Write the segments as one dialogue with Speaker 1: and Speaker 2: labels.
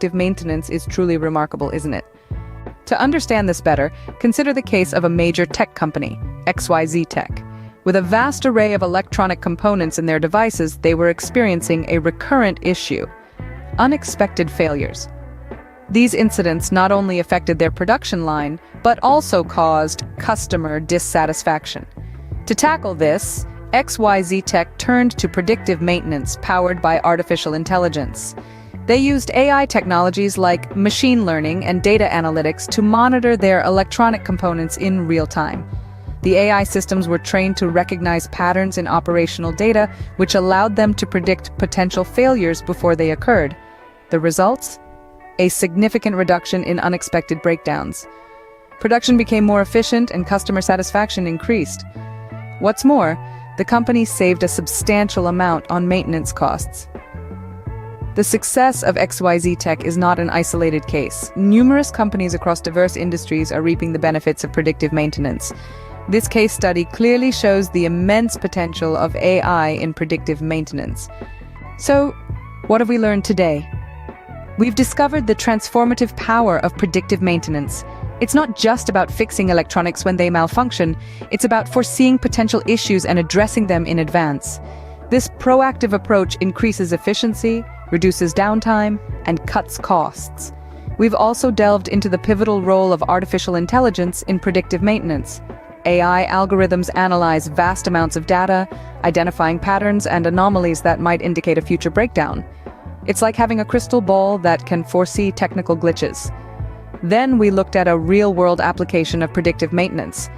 Speaker 1: predictive maintenance is truly remarkable, isn't it? To understand this better, consider the case of a major tech company, XYZ Tech. With a vast array of electronic components in their devices, they were experiencing a recurrent issue: unexpected failures. These incidents not only affected their production line, but also caused customer dissatisfaction. To tackle this, XYZ Tech turned to predictive maintenance powered by artificial intelligence. They used AI technologies like machine learning and data analytics to monitor their electronic components in real time. The AI systems were trained to recognize patterns in operational data, which allowed them to predict potential failures before they occurred. The results? A significant reduction in unexpected breakdowns. Production became more efficient and customer satisfaction increased. What's more, the company saved a substantial amount on maintenance costs. The success of XYZ Tech is not an isolated case. Numerous companies across diverse industries are reaping the benefits of predictive maintenance. This case study clearly shows the immense potential of AI in predictive maintenance. So, what have we learned today? We've discovered the transformative power of predictive maintenance. It's not just about fixing electronics when they malfunction, it's about foreseeing potential issues and addressing them in advance. This proactive approach increases efficiency, reduces downtime, and cuts costs. We've also delved into the pivotal role of artificial intelligence in predictive maintenance. AI algorithms analyze vast amounts of data, identifying patterns and anomalies that might indicate a future breakdown. It's like having a crystal ball that can foresee technical glitches. Then we looked at a real-world application of predictive maintenance.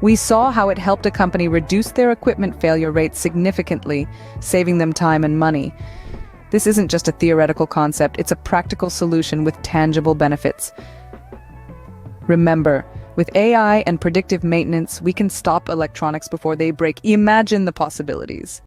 Speaker 1: We saw how it helped a company reduce their equipment failure rates significantly, saving them time and money. This isn't just a theoretical concept, it's a practical solution with tangible benefits. Remember, with AI and predictive maintenance, we can stop electronics before they break. Imagine the possibilities.